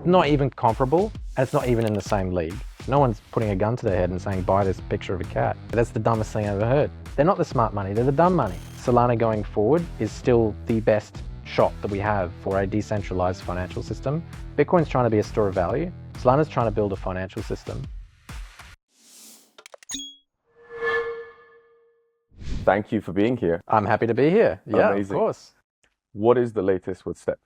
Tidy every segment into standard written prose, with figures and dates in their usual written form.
not even comparable, and it's not even in the same league. No one's putting a gun to their head and saying, buy this picture of a cat. That's the dumbest thing I've ever heard. They're not the smart money, they're the dumb money. Solana going forward is still the best shot that we have for a decentralized financial system. Bitcoin's trying to be a store of value. Solana's trying to build a financial system. Thank you for being here. I'm happy to be here. Yeah, Amazing. of course. What is the latest with Step?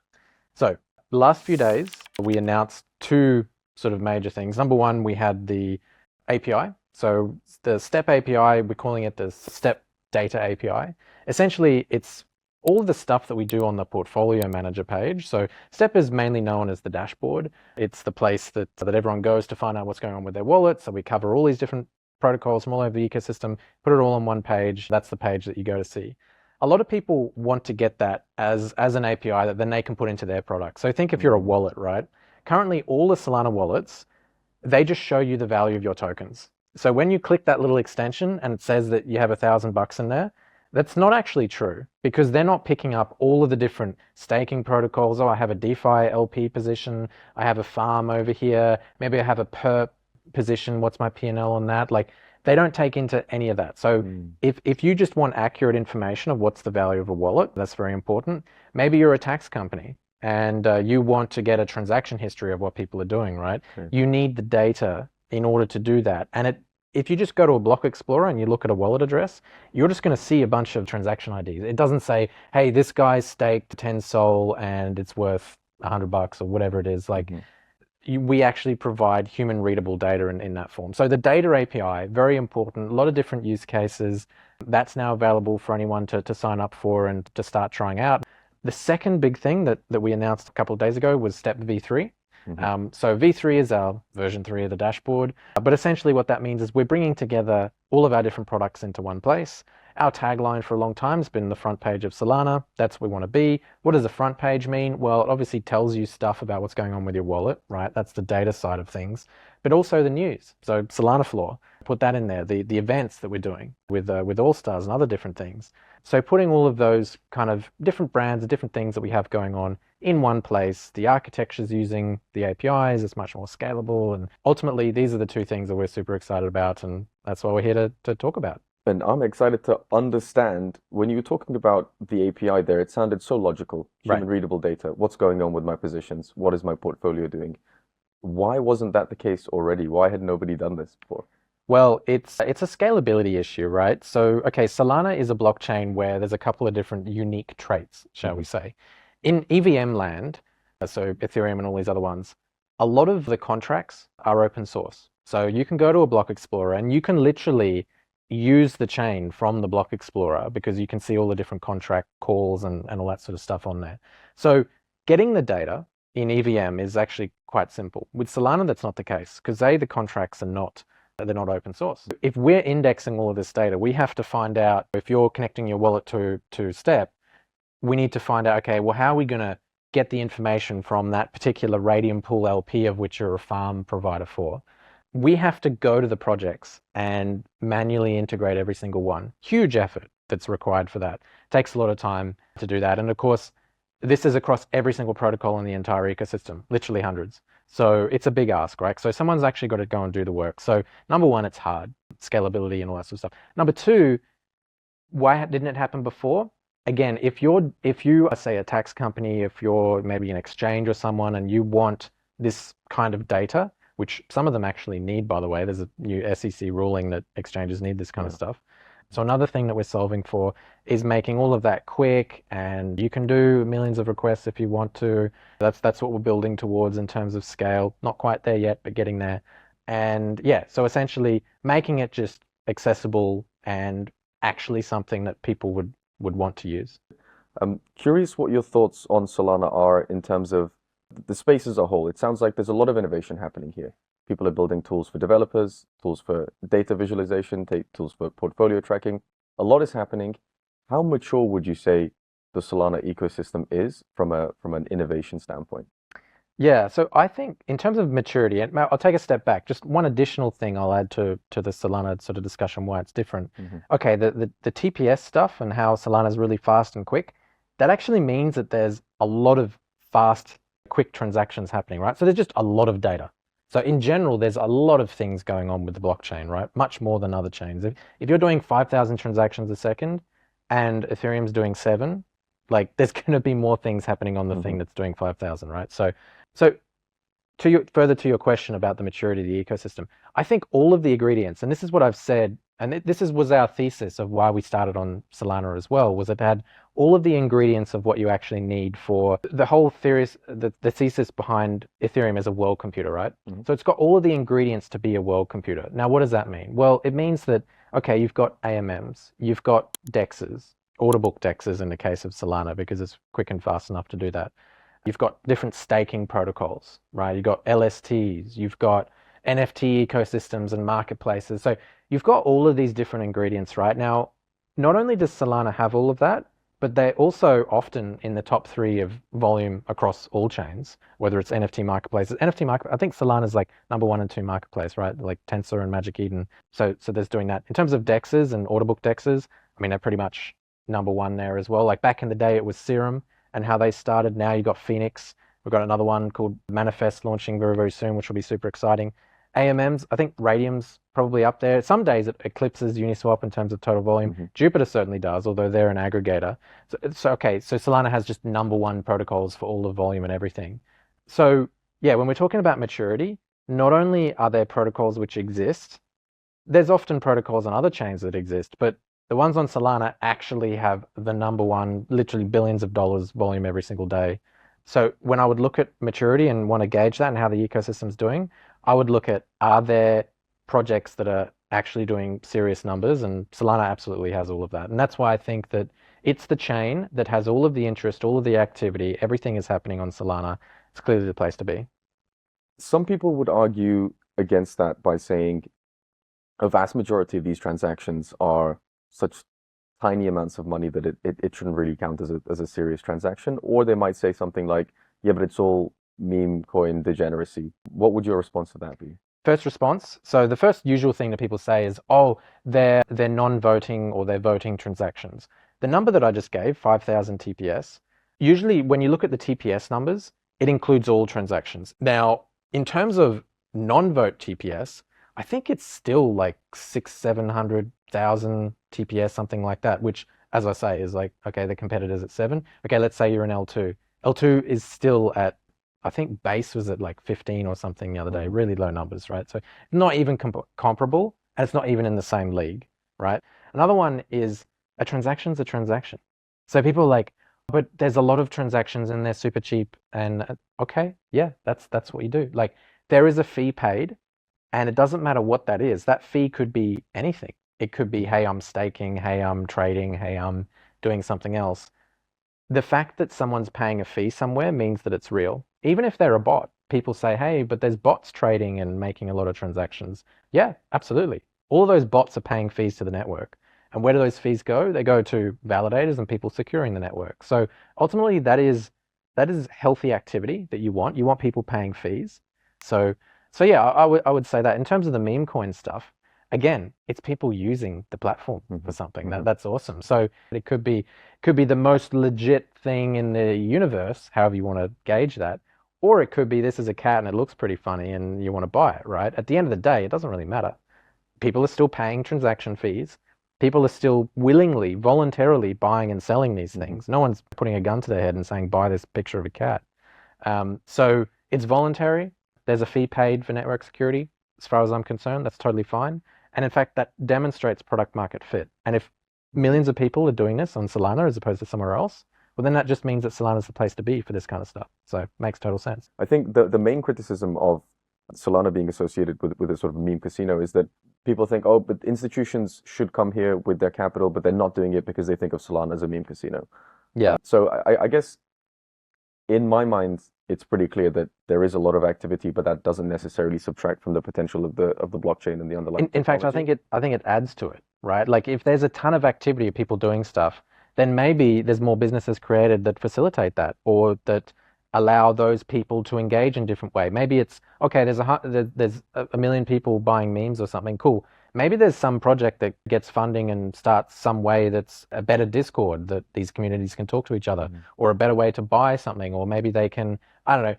So, the last few days, we announced two sort of major things. Number one, we had the API. So the Step API, we're calling it the Step Data API. Essentially, it's all of the stuff that we do on the portfolio manager page. So Step is mainly known as the dashboard. It's the place that everyone goes to find out what's going on with their wallet. So we cover all these different protocols from all over the ecosystem, put it all on one page. That's the page that you go to see. A lot of people want to get that as an API that then they can put into their product. So think if you're a wallet, right? Currently, all the Solana wallets, they just show you the value of your tokens. So when you click that little extension and it says that you have $1,000 in there, that's not actually true because they're not picking up all of the different staking protocols. Oh, I have a DeFi LP position. I have a farm over here. Maybe I have a perp position. What's my P&L on that? Like, they don't take into any of that. So if you just want accurate information of what's the value of a wallet, that's very important. Maybe you're a tax company and you want to get a transaction history of what people are doing, right? You need the data in order to do that. And if you just go to a block explorer and you look at a wallet address, you're just going to see a bunch of transaction IDs. It doesn't say, hey, this guy's staked 10 Sol and it's worth $100 or whatever it is. Like, we actually provide human readable data in that form. So the data API, very important, a lot of different use cases. That's now available for anyone to sign up for and to start trying out. The second big thing that we announced a couple of days ago was Step V3. So V3 is our version 3 of the dashboard. But essentially what that means is we're bringing together all of our different products into one place. Our tagline for a long time has been the front page of Solana. That's what we want to be. What does the front page mean? Well, it obviously tells you stuff about what's going on with your wallet, right? That's the data side of things, but also the news. So SolanaFloor, put that in there. The events that we're doing with All-Stars and other different things. So putting all of those kind of different brands, different things that we have going on in one place. The architecture's using the APIs, it's much more scalable. And ultimately, these are the two things that we're super excited about. And that's why we're here to talk about. And I'm excited to understand, when you were talking about the API there, it sounded so logical, human readable data. What's going on with my positions? What is my portfolio doing? Why wasn't that the case already? Why had nobody done this before? Well, it's a scalability issue, right? So, okay, Solana is a blockchain where there's a couple of different unique traits, shall we say. In EVM land, so Ethereum and all these other ones, a lot of the contracts are open source. So you can go to a block explorer and you can literally use the chain from the block explorer because you can see all the different contract calls and all that sort of stuff on there. So getting the data in EVM is actually quite simple. With Solana, that's not the case because the contracts are they're not open source. If we're indexing all of this data, we have to find out if you're connecting your wallet to Step, we need to find out, okay, well, how are we going to get the information from that particular Radium Pool LP of which you're a farm provider for? We have to go to the projects and manually integrate every single one. Huge effort that's required for that. It takes a lot of time to do that. And of course, this is across every single protocol in the entire ecosystem, literally hundreds. So it's a big ask, right? So someone's actually got to go and do the work. So number one, it's hard, scalability and all that sort of stuff. Number two, why didn't it happen before? Again, if you are, say, a tax company, if you're maybe an exchange or someone and you want this kind of data, which some of them actually need, by the way, there's a new SEC ruling that exchanges need this kind of stuff. So another thing that we're solving for is making all of that quick, and you can do millions of requests if you want to. That's what we're building towards in terms of scale. Not quite there yet, but getting there. And yeah, so essentially making it just accessible and actually something that people would want to use. I'm curious what your thoughts on Solana are in terms of the space as a whole. It sounds like there's a lot of innovation happening here. People are building tools for developers, tools for data visualization, tools for portfolio tracking. A lot is happening. How mature would you say the Solana ecosystem is from an innovation standpoint? Yeah, so I think in terms of maturity, and I'll take a step back. Just one additional thing I'll add to the Solana sort of discussion why it's different. Okay, the TPS stuff and how Solana is really fast and quick, that actually means that there's a lot of fast quick transactions happening, right? So there's just a lot of data. So in general, there's a lot of things going on with the blockchain, right? Much more than other chains. If you're doing 5,000 transactions a second and Ethereum's doing 7, like there's going to be more things happening on the thing that's doing 5,000, right? So further to your question about the maturity of the ecosystem, I think all of the ingredients, and this is what I've said, and was our thesis of why we started on Solana as well, was it had all of the ingredients of what you actually need for the whole theories, the thesis behind Ethereum as a world computer, right? So it's got all of the ingredients to be a world computer. Now, what does that mean? Well, it means that, okay, you've got AMMs, you've got DEXs, order book DEXs in the case of Solana, because it's quick and fast enough to do that. You've got different staking protocols, right? You've got LSTs, you've got NFT ecosystems and marketplaces. So you've got all of these different ingredients right now. Not only does Solana have all of that, but they're also often in the top 3 of volume across all chains, whether it's NFT marketplaces. I think Solana's like number 1 and 2 marketplace, right? Like Tensor and Magic Eden. So there's doing that. In terms of DEXs and order book DEXs, I mean, they're pretty much number 1 there as well. Like back in the day, it was Serum and how they started. Now you got Phoenix. We've got another one called Manifest launching very, very soon, which will be super exciting. AMMs, I think Radium's probably up there. Some days it eclipses Uniswap in terms of total volume. Jupiter certainly does, although they're an aggregator. So Solana has just number 1 protocols for all the volume and everything. So yeah, when we're talking about maturity, not only are there protocols which exist, there's often protocols on other chains that exist, but the ones on Solana actually have the number 1, literally billions of dollars volume every single day. So when I would look at maturity and want to gauge that and how the ecosystem's doing, I would look at, are there projects that are actually doing serious numbers? And Solana absolutely has all of that. And that's why I think that it's the chain that has all of the interest, all of the activity, everything is happening on Solana. It's clearly the place to be. Some people would argue against that by saying a vast majority of these transactions are such tiny amounts of money that it shouldn't really count as a serious transaction. Or they might say something like, yeah, but it's all meme coin degeneracy. What would your response to that be? First response. So the first usual thing that people say is, oh, they're non-voting or they're voting transactions. The number that I just gave, 5,000 TPS, usually when you look at the TPS numbers, it includes all transactions. Now, in terms of non-vote TPS, I think it's still like 600,000-700,000 TPS, something like that, which, as I say, is like, okay, the competitor's at 7. Okay, let's say you're an L2. L2 is still at, I think base was at like 15 or something the other day, really low numbers, right? So not even comparable, and it's not even in the same league, right? Another one is a transaction's a transaction. So people are like, but there's a lot of transactions and they're super cheap. And okay, yeah, that's what you do. Like there is a fee paid, and it doesn't matter what that is. That fee could be anything. It could be, hey, I'm staking, hey, I'm trading, hey, I'm doing something else. The fact that someone's paying a fee somewhere means that it's real. Even if they're a bot, people say, hey, but there's bots trading and making a lot of transactions. Yeah, absolutely. All those bots are paying fees to the network. And where do those fees go? They go to validators and people securing the network. So ultimately, that is healthy activity that you want. You want people paying fees. So yeah, I would say that. In terms of the meme coin stuff, again, it's people using the platform for something. That's awesome. So it could be the most legit thing in the universe, however you want to gauge that. Or it could be, this is a cat and it looks pretty funny and you want to buy it, right? At the end of the day, it doesn't really matter. People are still paying transaction fees. People are still willingly, voluntarily buying and selling these things. No one's putting a gun to their head and saying, buy this picture of a cat. So it's voluntary. There's a fee paid for network security. As far as I'm concerned, that's totally fine. And in fact, that demonstrates product market fit. And if millions of people are doing this on Solana as opposed to somewhere else, well, then that just means that Solana is the place to be for this kind of stuff. So it makes total sense. I think the main criticism of Solana being associated with a sort of meme casino is that people think, oh, but institutions should come here with their capital, but they're not doing it because they think of Solana as a meme casino. Yeah. So I guess in my mind, it's pretty clear that there is a lot of activity, but that doesn't necessarily subtract from the potential of the blockchain and the underlying. In fact, I think it adds to it, right? Like if there's a ton of activity of people doing stuff, then maybe there's more businesses created that facilitate that or that allow those people to engage in a different way. Maybe it's okay. There's a million people buying memes or something. Cool. Maybe there's some project that gets funding and starts some way that's a better Discord that these communities can talk to each other, or a better way to buy something, or maybe they can I don't know,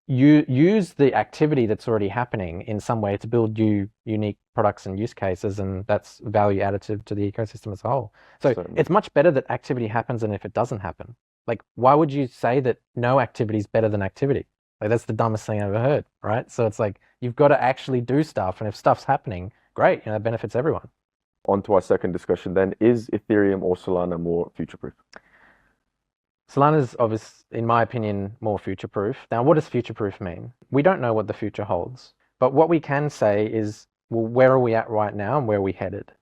you use the activity that's already happening in some way to build new unique products and use cases, and that's value additive to the ecosystem as a whole. So Certainly. it's much better that activity happens than if it doesn't happen. Like, why would you say that no activity is better than activity? Like, that's the dumbest thing I've ever heard, right? So it's like you've got to actually do stuff, and if stuff's happening, great, that benefits everyone. On to our second discussion then. Is Ethereum or Solana more future-proof? Solana's obviously, in my opinion, more future-proof. Now, what does future-proof mean? We don't know what the future holds, but what we can say is, well, where are we at right now and where are we headed?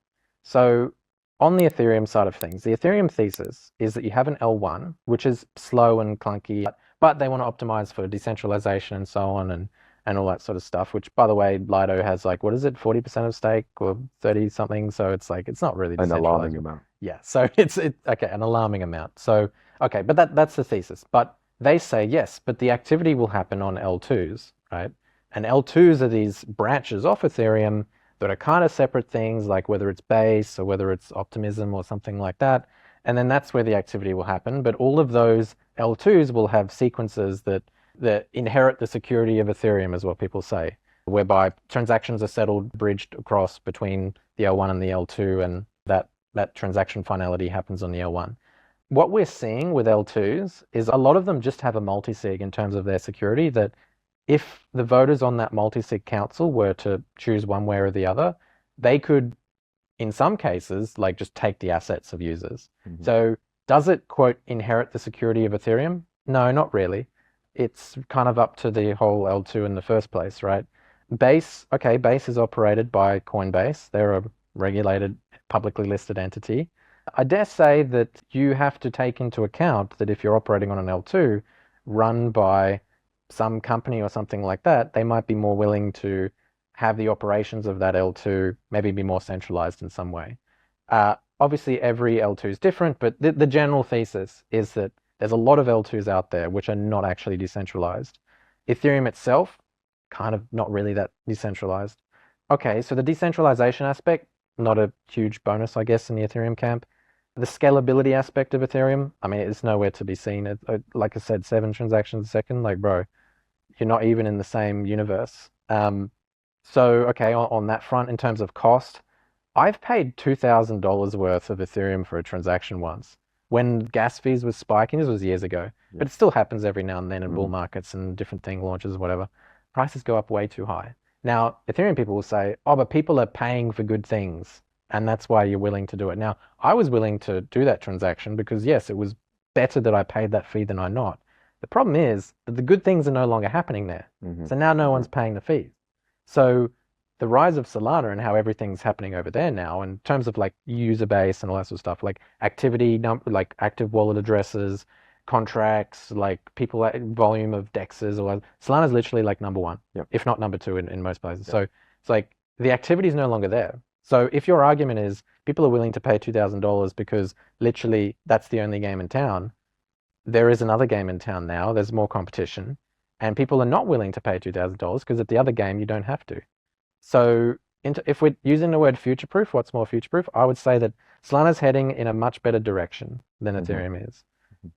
So on the Ethereum side of things, the Ethereum thesis is that you have an L1, which is slow and clunky, but they want to optimize for decentralization and so on and all that sort of stuff, which, by the way, Lido has like, what is it, 40% of stake or 30 something? So it's like, it's not really An alarming decentralized. amount. Yeah, so it's okay, an alarming amount. So okay, but that's the thesis. But they say yes, but the activity will happen on L2s, right? And L2s are these branches off Ethereum that are kind of separate things, like whether it's Base or whether it's Optimism or something like that. And then that's where the activity will happen. But all of those L2s will have sequences that inherit the security of Ethereum, is what people say, whereby transactions are settled, bridged across between the L1 and the L2, and that transaction finality happens on the L1. What we're seeing with L2s is a lot of them just have a multi-sig in terms of their security, that if the voters on that multi-sig council were to choose one way or the other, they could, in some cases, like just take the assets of users. Mhm. So does it, quote, inherit the security of Ethereum? No, not really. It's kind of up to the whole L2 in the first place, right? Base is operated by Coinbase. They're a regulated, publicly listed entity. I dare say that you have to take into account that if you're operating on an L2 run by some company or something like that, they might be more willing to have the operations of that L2 maybe be more centralized in some way. Obviously, every L2 is different, but the general thesis is that there's a lot of L2s out there which are not actually decentralized. Ethereum itself, kind of not really that decentralized. Okay, so the decentralization aspect, not a huge bonus, I guess, in the Ethereum camp. The scalability aspect of Ethereum, I mean, it's nowhere to be seen. Like I said, 7 transactions a second. Like, bro, you're not even in the same universe. So, okay, on that front, in terms of cost, I've paid $2,000 worth of Ethereum for a transaction once when gas fees was spiking. This was years ago, but Yeah. it still happens every now and then in bull Mhm. markets and different thing launches, whatever. Prices go up way too high. Now, Ethereum people will say, oh, but people are paying for good things, and that's why you're willing to do it. Now, I was willing to do that transaction because, yes, it was better that I paid that fee than I not. The problem is that the good things are no longer happening there. Mhm. So now no one's paying the fees. So the rise of Solana and how everything's happening over there now in terms of like user base and all that sort of stuff, like activity, like active wallet addresses, contracts, like people, volume of dexes, or Solana's literally like number one, Yep. if not number two in most places. Yep. So it's like the activity is no longer there. So if your argument is people are willing to pay $2,000 because literally that's the only game in town, there is another game in town now. There's more competition, and people are not willing to pay $2,000 because at the other game you don't have to. So if we're using the word future-proof, what's more future-proof? I would say that Solana's heading in a much better direction than Ethereum is.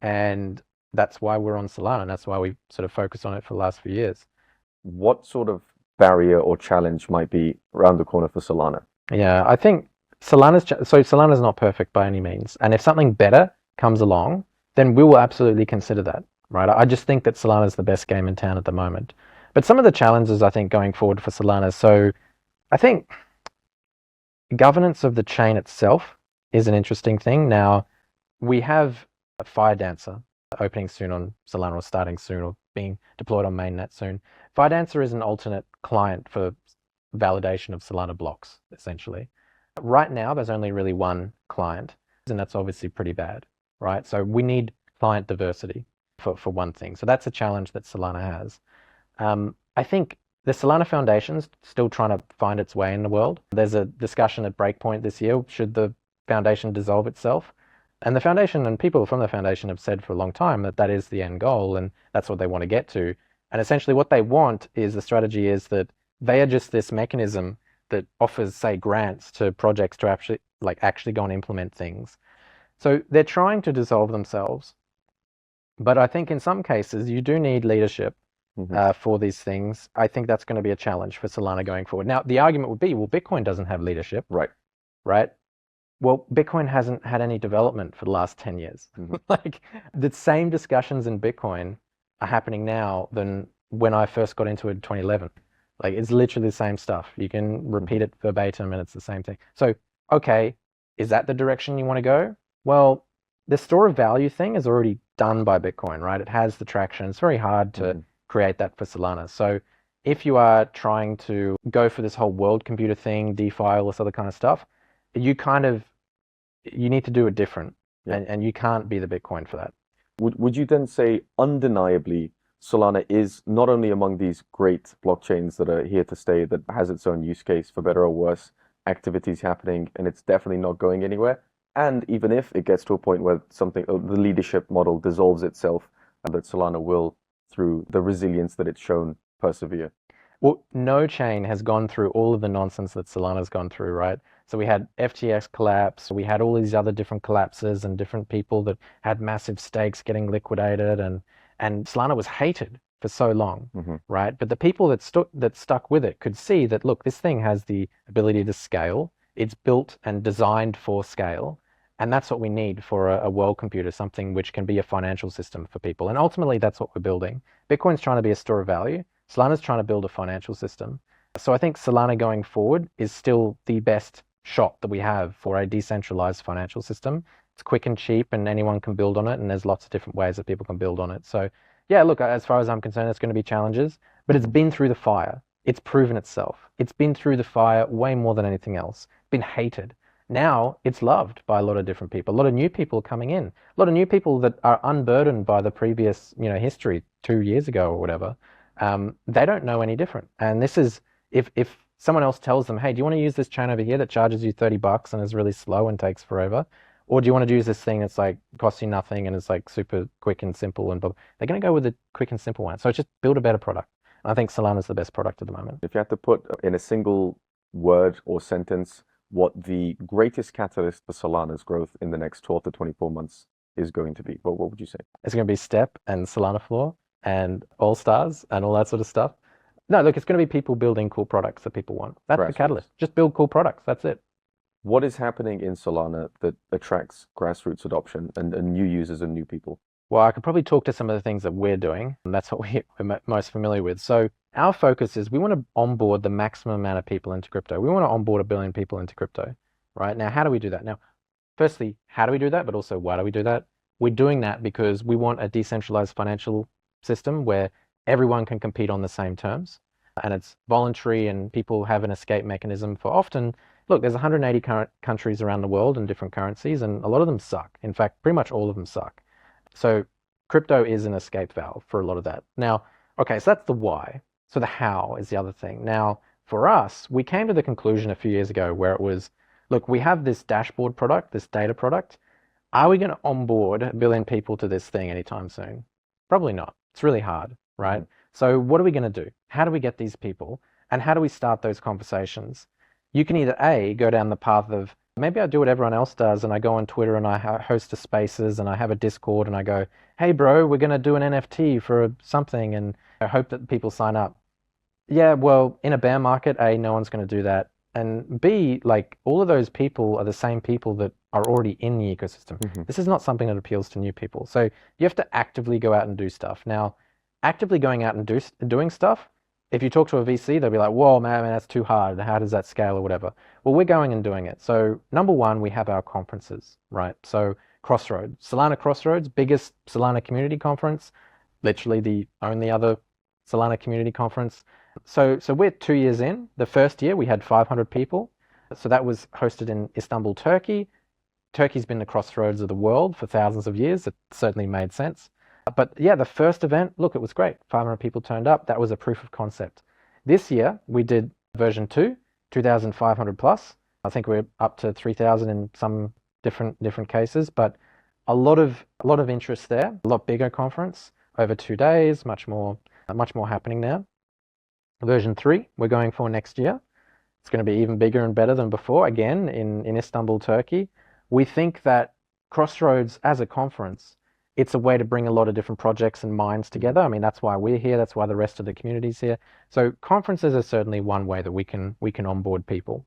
And that's why we're on Solana, and that's why we sort of focus on it for the last few years. What sort of barrier or challenge might be around the corner for Solana? Yeah, I think Solana's not perfect by any means. And if something better comes along, then we will absolutely consider that, right? I just think that Solana is the best game in town at the moment. But some of the challenges I think going forward for Solana, so I think governance of the chain itself is an interesting thing. Now, we have a Fire Dancer opening soon on Solana, or starting soon, or being deployed on mainnet soon. Fire Dancer is an alternate client for validation of Solana blocks, essentially. Right now, there's only really one client, and that's obviously pretty bad, right? So we need client diversity for one thing. So that's a challenge that Solana has. I think the Solana Foundation's still trying to find its way in the world. There's a discussion at Breakpoint this year, should the foundation dissolve itself? And the foundation and people from the foundation have said for a long time that that is the end goal and that's what they want to get to. And essentially what they want is, the strategy is that they are just this mechanism that offers, say, grants to projects to actually go and implement things. So they're trying to dissolve themselves. But I think in some cases you do need leadership Hmm. for these things. I think that's going to be a challenge for Solana going forward. Now, the argument would be, well, Bitcoin doesn't have leadership, Right. right? Well, Bitcoin hasn't had any development for the last 10 years. Hmm. Like the same discussions in Bitcoin are happening now than when I first got into it in 2011. Like it's literally the same stuff. You can repeat it verbatim and it's the same thing. So, okay, is that the direction you want to go? Well, the store of value thing is already done by Bitcoin, right? It has the traction. It's very hard to Hmm. create that for Solana. So if you are trying to go for this whole world computer thing, DeFi, all this other kind of stuff, you kind of you need to do it different, Yeah. and you can't be the Bitcoin for that. Would you then say undeniably Solana is not only among these great blockchains that are here to stay, that has its own use case for better or worse, activities happening, and it's definitely not going anywhere. And even if it gets to a point where something, the leadership model dissolves itself, and that Solana will, through the resilience that it's shown, persevere. Well, no chain has gone through all of the nonsense that Solana's gone through, right? So we had FTX collapse, we had all these other different collapses and different people that had massive stakes getting liquidated, and Solana was hated for so long, Hmm. right? But the people that stuck with it could see that, look, this thing has the ability to scale. It's built and designed for scale, and that's what we need for a world computer, something which can be a financial system for people. And ultimately, that's what we're building. Bitcoin's trying to be a store of value. Solana's trying to build a financial system. So I think Solana going forward is still the best shot that we have for a decentralized financial system. It's quick and cheap, and anyone can build on it, and there's lots of different ways that people can build on it. So, yeah, look, as far as I'm concerned, it's going to be challenges, but it's Hmm. been through the fire. It's proven itself. It's been through the fire way more than anything else. Been hated. Now it's loved by a lot of different people. A lot of new people coming in. A lot of new people that are unburdened by the previous, history 2 years ago or whatever. They don't know any different. And this is if someone else tells them, hey, do you want to use this chain over here that charges you $30 and is really slow and takes forever? Or do you want to use this thing that's like costs you nothing and is like super quick and simple and blah, blah. They're going to go with the quick and simple one. So just build a better product. And I think Solana's the best product at the moment. If you had to put in a single word or sentence what the greatest catalyst for Solana's growth in the next 12 to 24 months is going to be, what would you say? It's going to be Step and SolanaFloor and All Stars and all that sort of stuff. No, look, it's going to be people building cool products that people want. That's the Grassroots. catalyst. Just build cool products. That's it. What is happening in Solana that attracts grassroots adoption and new users and new people? Well, I could probably talk to some of the things that we're doing, and that's what we're most familiar with. So our focus is we want to onboard the maximum amount of people into crypto. We want to onboard 1 billion people into crypto, right? Now, how do we do that? Now, firstly, how do we do that? But also, why do we do that? We're doing that because we want a decentralized financial system where everyone can compete on the same terms, and it's voluntary, and people have an escape mechanism for often. Look, there's 180 countries around the world and different currencies, and a lot of them suck. In fact, pretty much all of them suck. So crypto is an escape valve for a lot of that. Now, okay, so that's the why. So the how is the other thing. Now, for us, we came to the conclusion a few years ago where it was, look, we have this dashboard product, this data product. Are we going to onboard 1 billion people to this thing anytime soon? Probably not. It's really hard, right? Mhm. So what are we going to do? How do we get these people? And how do we start those conversations? You can either A, go down the path of maybe I do what everyone else does and I go on Twitter and I host a spaces and I have a Discord and I go, hey bro, we're going to do an NFT for something and I hope that people sign up. Yeah, well, in a bear market, A, no one's going to do that. And B, like all of those people are the same people that are already in the ecosystem. Mhm. This is not something that appeals to new people. So you have to actively go out and do stuff. Now, actively going out and doing stuff, if you talk to a VC, they'll be like, whoa, man, that's too hard. How does that scale or whatever? Well, we're going and doing it. So number one, we have our conferences, right? So Crossroads, Solana Crossroads, biggest Solana community conference, literally the only other Solana community conference. So we're 2 years in. The first year we had 500 people. So that was hosted in Istanbul, Turkey. Turkey's been the crossroads of the world for thousands of years. It certainly made sense. But yeah, the first event, look, it was great. 500 people turned up. That was a proof of concept. This year we did version 2, 2,500 plus. I think we're up to 3,000 in some different cases, but a lot of interest there. A lot bigger conference over 2 days. Much more happening now. Version 3 we're going for next year. It's going to be even bigger and better than before, again, in Istanbul, Turkey. We think that Crossroads as a conference It's a way to bring a lot of different projects and minds together. I mean, that's why we're here. That's why the rest of the community's here. So conferences are certainly one way that we can onboard people.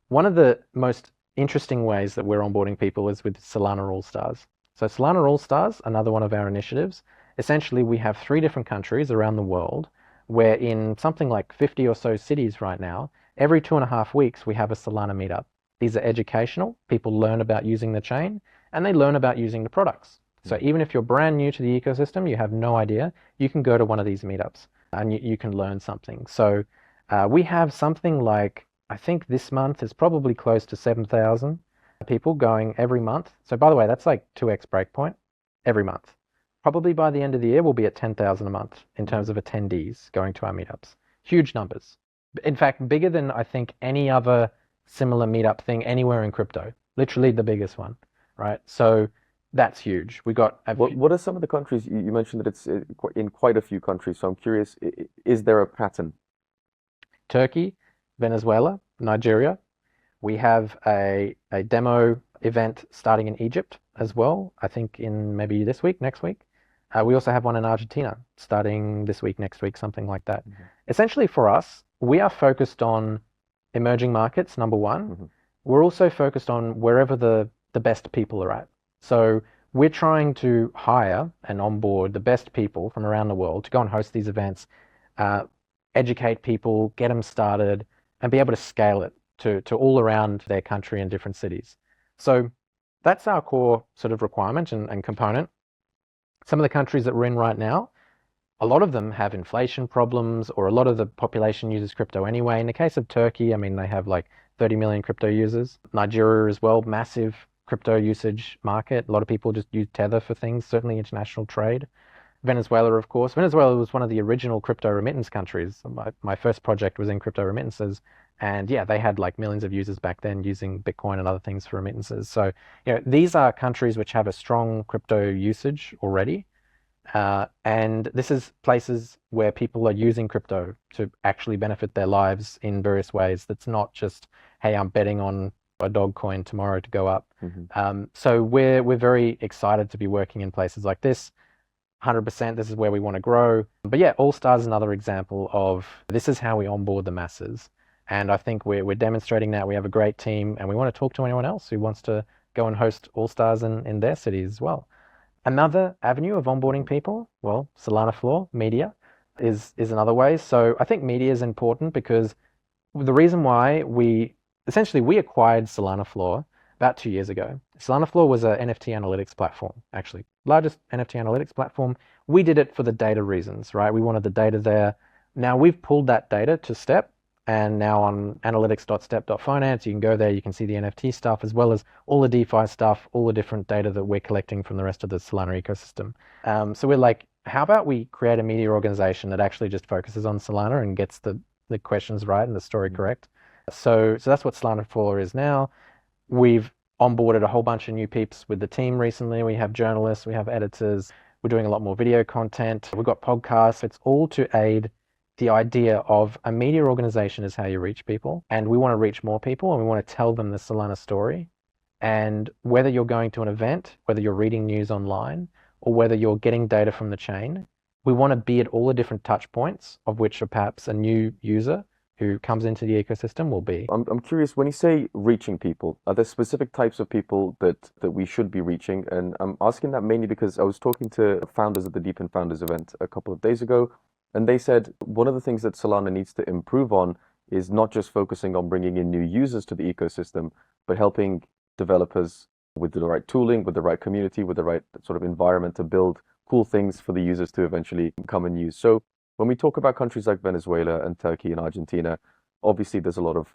One of the most interesting ways that we're onboarding people is with Solana All Stars. So Solana All Stars, another one of our initiatives. Essentially, we have 3 different countries around the world where in something like 50 or so cities right now, every 2.5 weeks, we have a Solana meetup. These are educational. People learn about using the chain and they learn about using the products. So even if you're brand new to the ecosystem, you have no idea, you can go to one of these meetups and you can learn something. So we have something like, I think this month is probably close to 7,000 people going every month. So by the way, that's like 2x breakpoint every month. Probably by the end of the year, we'll be at 10,000 a month in terms of attendees going to our meetups. Huge numbers. In fact, bigger than I think any other similar meetup thing anywhere in crypto. Literally the biggest one, right? So that's huge. We got. What are some of the countries you mentioned that it's in quite a few countries? So I'm curious, is there a pattern? Turkey, Venezuela, Nigeria. We have a demo event starting in Egypt as well, I think in maybe this week, next week. We also have one in Argentina starting this week, next week, something like that. Essentially for us, we are focused on emerging markets, number one. We're also focused on wherever the best people are at. So we're trying to hire and onboard the best people from around the world to go and host these events, educate people, get them started, and be able to scale it to all around their country and different cities. So that's our core sort of requirement and component. Some of the countries that we're in right now, a lot of them have inflation problems, or a lot of the population uses crypto anyway. In the case of Turkey, I mean, they have like 30 million crypto users. Nigeria as well, massive crypto usage market. A lot of people just use Tether for things, certainly international trade. Venezuela, of course. Venezuela was one of the original crypto remittance countries. My first project was in crypto remittances. And yeah, they had like millions of users back then using Bitcoin and other things for remittances. So, these are countries which have a strong crypto usage already. And this is places where people are using crypto to actually benefit their lives in various ways. That's not just, hey, I'm betting on a dog coin tomorrow to go up. So we're very excited to be working in places like this. 100%, this is where we want to grow. But yeah, All Stars is another example of this is how we onboard the masses. And I think we're demonstrating that. We have a great team and we want to talk to anyone else who wants to go and host All Stars in their cities as well. Another avenue of onboarding people, well, SolanaFloor, media, is another way. So I think media is important because the reason why we acquired SolanaFloor about 2 years ago. SolanaFloor was an NFT analytics platform, actually. Largest NFT analytics platform. We did it for the data reasons, right? We wanted the data there. Now we've pulled that data to Step, and now on analytics.step.finance, you can go there, you can see the NFT stuff, as well as all the DeFi stuff, all the different data that we're collecting from the rest of the Solana ecosystem. So we're like, how about we create a media organization that actually just focuses on Solana and gets the questions right and the story correct? So that's what SolanaFloor is now. We've onboarded a whole bunch of new peeps with the team recently. We have journalists, we have editors, we're doing a lot more video content, we've got podcasts. It's all to aid the idea of a media organization is how you reach people. And we want to reach more people and we want to tell them the Solana story. And whether you're going to an event, whether you're reading news online, or whether you're getting data from the chain, we want to be at all the different touch points of which perhaps a new user who comes into the ecosystem will be. I'm curious, when you say reaching people, are there specific types of people that we should be reaching? And I'm asking that mainly because I was talking to founders at the Deepin Founders event a couple of days ago, and they said one of the things that Solana needs to improve on is not just focusing on bringing in new users to the ecosystem, but helping developers with the right tooling, with the right community, with the right sort of environment to build cool things for the users to eventually come and use. So when we talk about countries like Venezuela and Turkey and Argentina, obviously there's a lot of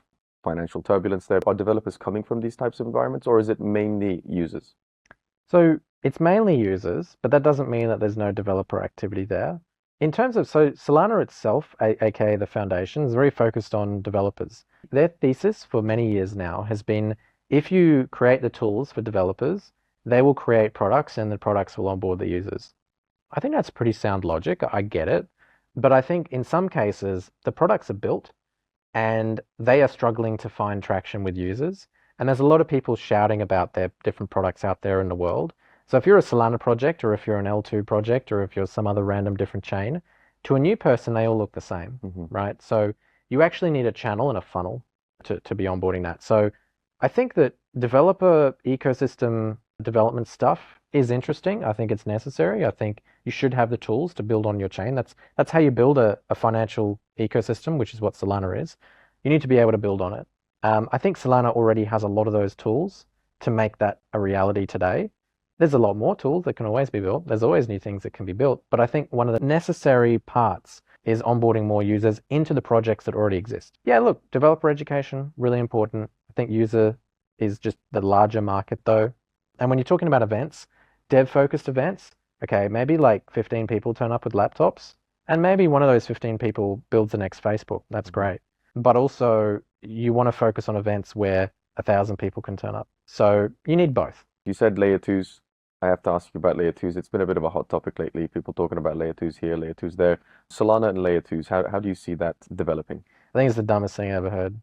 financial turbulence there. Are developers coming from these types of environments, or is it mainly users? So it's mainly users, but that doesn't mean that there's no developer activity there. In terms of, so Solana itself, aka the foundation, is very focused on developers. Their thesis for many years now has been, if you create the tools for developers, they will create products and the products will onboard the users. I think that's pretty sound logic. I get it. But I think in some cases, the products are built and they are struggling to find traction with users. And there's a lot of people shouting about their different products out there in the world. So if you're a Solana project, or if you're an L2 project, or if you're some other random different chain, to a new person, they all look the same, right? So you actually need a channel and a funnel to be onboarding that. So I think that developer ecosystem development stuff is interesting. I think it's necessary. I think you should have the tools to build on your chain. That's how you build a financial ecosystem, which is what Solana is. You need to be able to build on it. I think Solana already has a lot of those tools to make that a reality today. There's a lot more tools that can always be built. There's always new things that can be built. But I think one of the necessary parts is onboarding more users into the projects that already exist. Yeah, look, developer education, really important. I think user is just the larger market though. And when you're talking about events, dev-focused events, okay, maybe like 15 people turn up with laptops, and maybe one of those 15 people builds the next Facebook. That's great. But also, you want to focus on events where 1,000 people can turn up. So you need both. You said layer twos. I have to ask you about layer twos. It's been a bit of a hot topic lately. People talking about layer twos here, layer twos there. Solana and layer twos, how do you see that developing? I think it's the dumbest thing I ever heard.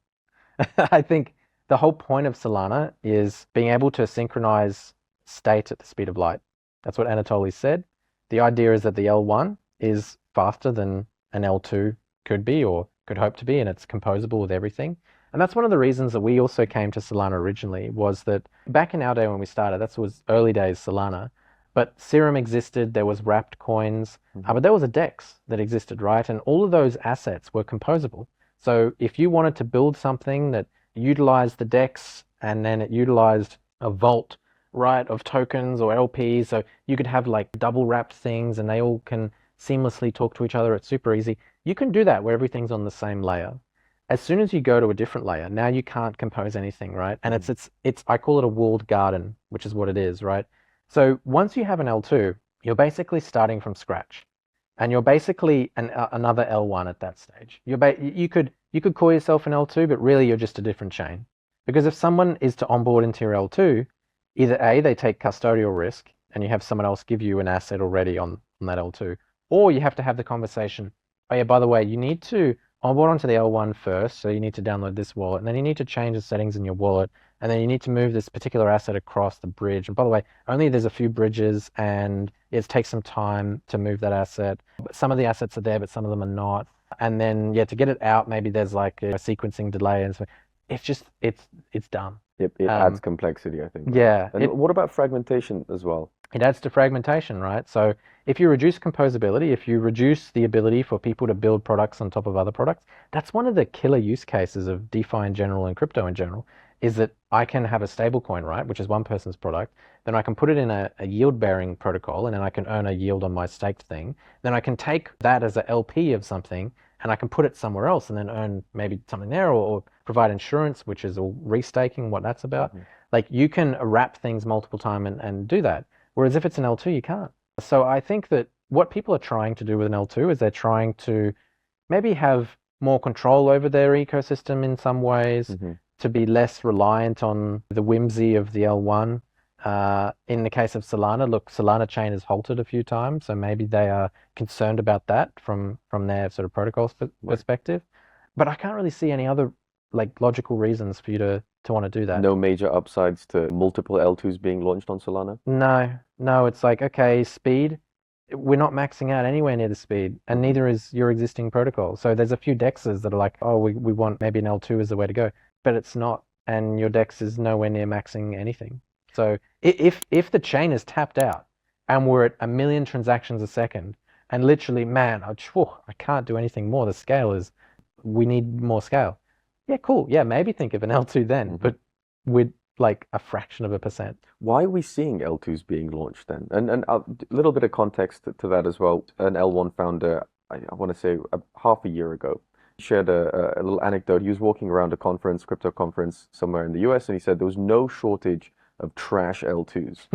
I think the whole point of Solana is being able to synchronize state at the speed of light. That's what Anatoly said. The idea is that the L1 is faster than an L2 could be or could hope to be, and it's composable with everything. And that's one of the reasons that we also came to Solana originally, was that back in our day when we started, that was early days Solana, but Serum existed, there was wrapped coins, but there was a DEX that existed, right? And all of those assets were composable. So if you wanted to build something that utilized the DEX and then it utilized a vault, right, of tokens or LPs, so you could have like double wrapped things and they all can seamlessly talk to each other, it's super easy. You can do that where everything's on the same layer. As soon as you go to a different layer, now you can't compose anything, right? And it's I call it a walled garden, which is what it is, right? So once you have an L2, you're basically starting from scratch, and you're basically another L1 at that stage. You could call yourself an L2, but really you're just a different chain. Because if someone is to onboard into your L2, either A, they take custodial risk, and you have someone else give you an asset already on that L2, or you have to have the conversation, oh yeah, by the way, you need to onboard onto the L1 first, so you need to download this wallet, and then you need to change the settings in your wallet, and then you need to move this particular asset across the bridge. And by the way, only there's a few bridges, and it takes some time to move that asset. But some of the assets are there, but some of them are not. And then, yeah, to get it out, maybe there's like a sequencing delay, and so it's just, it's dumb. It adds complexity, I think. Yeah. And what about fragmentation as well? It adds to fragmentation, right? So if you reduce composability, if you reduce the ability for people to build products on top of other products, that's one of the killer use cases of DeFi in general and crypto in general, is that I can have a stable coin, right, which is one person's product, then I can put it in a yield-bearing protocol, and then I can earn a yield on my staked thing. Then I can take that as a LP of something, and I can put it somewhere else and then earn maybe something there, or provide insurance, which is all restaking, what that's about. Like, you can wrap things multiple times and do that. Whereas if it's an L2, you can't. So I think that what people are trying to do with an L2 is they're trying to maybe have more control over their ecosystem in some ways, to be less reliant on the whimsy of the L1. In the case of Solana, look, Solana chain has halted a few times, so maybe they are concerned about that from their sort of protocol perspective. But I can't really see any other like logical reasons for you to want to do that. No major upsides to multiple L2s being launched on Solana? No, it's like, okay, speed, we're not maxing out anywhere near the speed, and neither is your existing protocol. So there's a few DEXs that are like, oh, we want maybe an L2 is the way to go, but it's not, and your DEX is nowhere near maxing anything. So if the chain is tapped out and we're at 1 million transactions a second, and literally, man, I can't do anything more, the scale is, we need more scale. Yeah, cool. Yeah, maybe think of an L2 then, but with like a fraction of a percent. Why are we seeing L2s being launched then? And a little bit of context to that as well. An L1 founder, I want to say half a year ago, shared a little anecdote. He was walking around a conference, crypto conference somewhere in the US, and he said there was no shortage of trash L2s.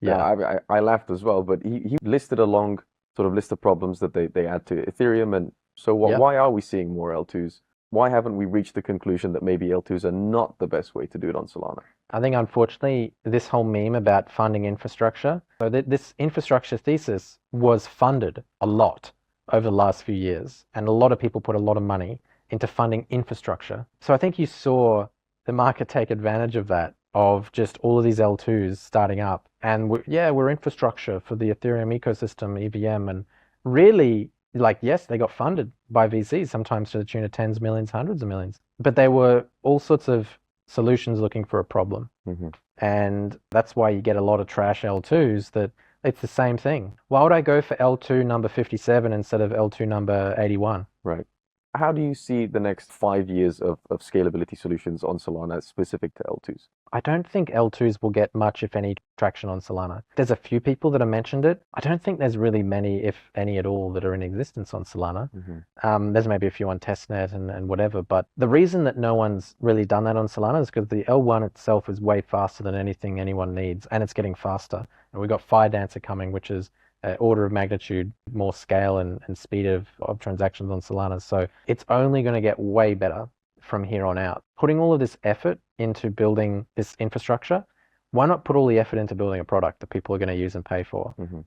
Yeah, I laughed as well, but he listed a long sort of list of problems that they add to Ethereum. And so why are we seeing more L2s? Why haven't we reached the conclusion that maybe L2s are not the best way to do it on Solana? I think, unfortunately, this whole meme about funding infrastructure, so this infrastructure thesis was funded a lot over the last few years, and a lot of people put a lot of money into funding infrastructure. So I think you saw the market take advantage of that of just all of these L2s starting up. And we're infrastructure for the Ethereum ecosystem, EVM. And really, like, yes, they got funded by VCs, sometimes to the tune of tens of millions, hundreds of millions. But they were all sorts of solutions looking for a problem. Mm-hmm. And that's why you get a lot of trash L2s that it's the same thing. Why would I go for L2 number 57 instead of L2 number 81? Right. How do you see the next 5 years of scalability solutions on Solana specific to L2s? I don't think L2s will get much, if any, traction on Solana. There's a few people that have mentioned it. I don't think there's really many, if any at all, that are in existence on Solana. Mm-hmm. There's maybe a few on testnet and whatever, but the reason that no one's really done that on Solana is because the L1 itself is way faster than anything anyone needs, and it's getting faster. And we've got Firedancer coming, which is an order of magnitude more scale and speed of transactions on Solana. So it's only going to get way better from here on out. Putting all of this effort into building this infrastructure, why not put all the effort into building a product that people are going to use and pay for? Mm-hmm.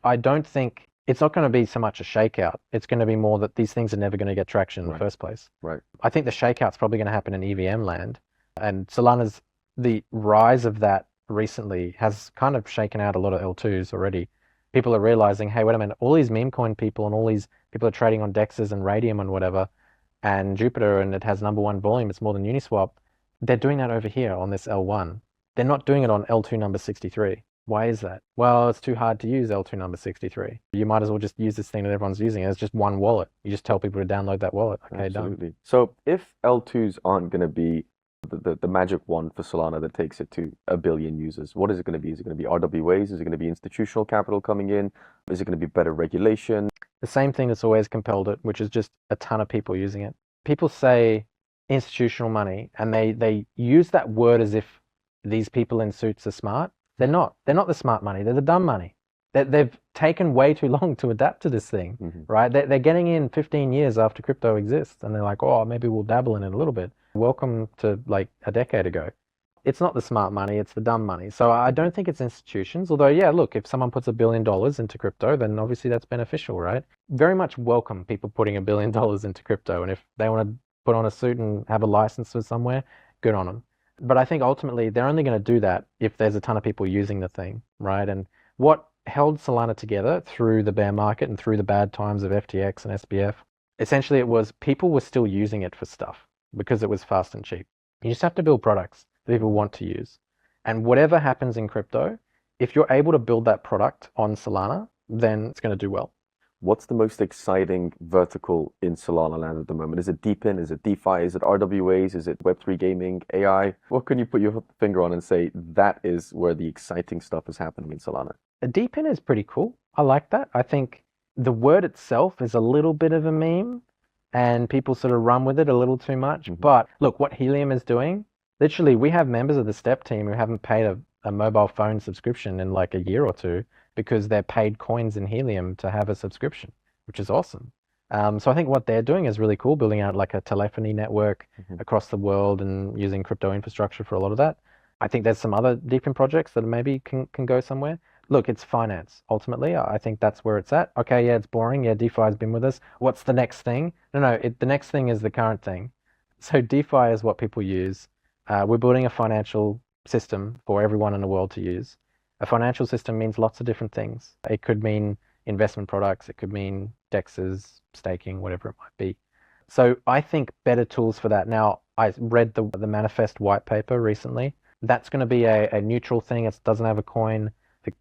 I don't think it's not going to be so much a shakeout. It's going to be more that these things are never going to get traction in the first place. Right. I think the shakeout's probably going to happen in EVM land, and Solana's the rise of that recently has kind of shaken out a lot of L2s already. People are realizing, hey, wait a minute, all these meme coin people and all these people are trading on Dexes and Radium and whatever, and Jupiter, and it has #1 volume, it's more than Uniswap. They're doing that over here on this L1. They're not doing it on L2 number 63. Why is that? Well, it's too hard to use L2 number 63. You might as well just use this thing that everyone's using. It's just one wallet. You just tell people to download that wallet. Okay, Absolutely. done. So if L2s aren't going to be the magic one for Solana that takes it to 1 billion users, what is it going to be? Is it going to be RWAs? Is it going to be institutional capital coming in? Is it going to be better regulation? The same thing that's always compelled it, which is just a ton of people using it. People say institutional money, and they use that word as if these people in suits are smart. They're not. They're not the smart money. They're the dumb money. They've taken way too long to adapt to this thing, right? They're getting in 15 years after crypto exists, and they're like, oh, maybe we'll dabble in it a little bit. Welcome to like a decade ago. It's not the smart money, it's the dumb money. So I don't think it's institutions, although, yeah, look, if someone puts $1 billion into crypto, then obviously that's beneficial, right? Very much welcome people putting $1 billion into crypto, and if they want to put on a suit and have a license for somewhere, good on them. But I think ultimately they're only going to do that if there's a ton of people using the thing, right? And what held Solana together through the bear market and through the bad times of FTX and SBF, essentially it was people were still using it for stuff because it was fast and cheap. You just have to build products that people want to use. And whatever happens in crypto, if you're able to build that product on Solana, then it's going to do well. What's the most exciting vertical in Solana land at the moment? Is it DePIN? Is it DeFi? Is it RWAs? Is it Web3 gaming, AI? What can you put your finger on and say that is where the exciting stuff is happening in Solana? A DePIN is pretty cool. I like that. I think the word itself is a little bit of a meme, and people sort of run with it a little too much. But look, what Helium is doing, literally, we have members of the Step team who haven't paid a mobile phone subscription in like a year or two because they're paid coins in Helium to have a subscription, which is awesome. So I think what they're doing is really cool, building out like a telephony network across the world and using crypto infrastructure for a lot of that. I think there's some other DePIN projects that maybe can go somewhere. Look, it's finance. Ultimately, I think that's where it's at. Okay, yeah, it's boring. Yeah, DeFi's been with us. What's the next thing? No, the next thing is the current thing. So DeFi is what people use. We're building a financial system for everyone in the world to use. A financial system means lots of different things. It could mean investment products. It could mean DEXs, staking, whatever it might be. So I think better tools for that. Now, I read the Manifest white paper recently. That's going to be a neutral thing. It doesn't have a coin.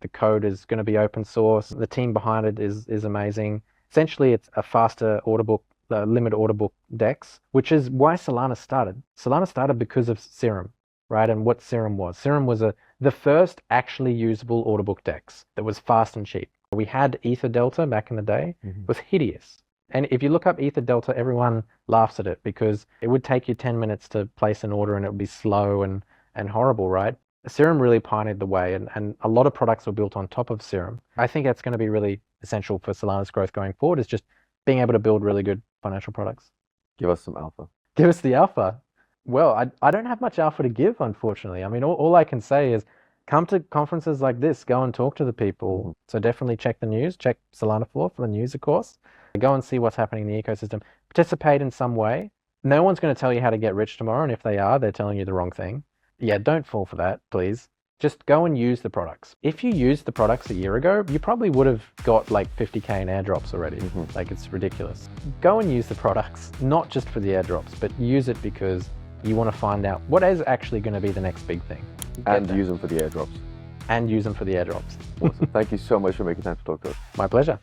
The code is going to be open source. The team behind it is amazing. Essentially, it's a faster order book, limit order book DEX, which is why Solana started. Solana started because of Serum, right? And what Serum was. Serum was the first actually usable order book DEX that was fast and cheap. We had Ether Delta back in the day. It was hideous. And if you look up Ether Delta, everyone laughs at it because it would take you 10 minutes to place an order and it would be slow and horrible, right? Serum really pioneered the way, and a lot of products were built on top of Serum. I think that's going to be really essential for Solana's growth going forward, is just being able to build really good financial products. Give us some alpha. Give us the alpha. Well, I don't have much alpha to give, unfortunately. I mean, all I can say is come to conferences like this, go and talk to the people. So definitely check the news, check SolanaFloor for the news, of course. Go and see what's happening in the ecosystem. Participate in some way. No one's going to tell you how to get rich tomorrow, and if they are, they're telling you the wrong thing. Yeah, don't fall for that, please. Just go and use the products. If you used the products a year ago, you probably would have got like 50K in airdrops already. Like, it's ridiculous. Go and use the products, not just for the airdrops, but use it because you want to find out what is actually going to be the next big thing. And use them for the airdrops. And use them for the airdrops. Awesome. Thank you so much for making time to talk to us. My pleasure.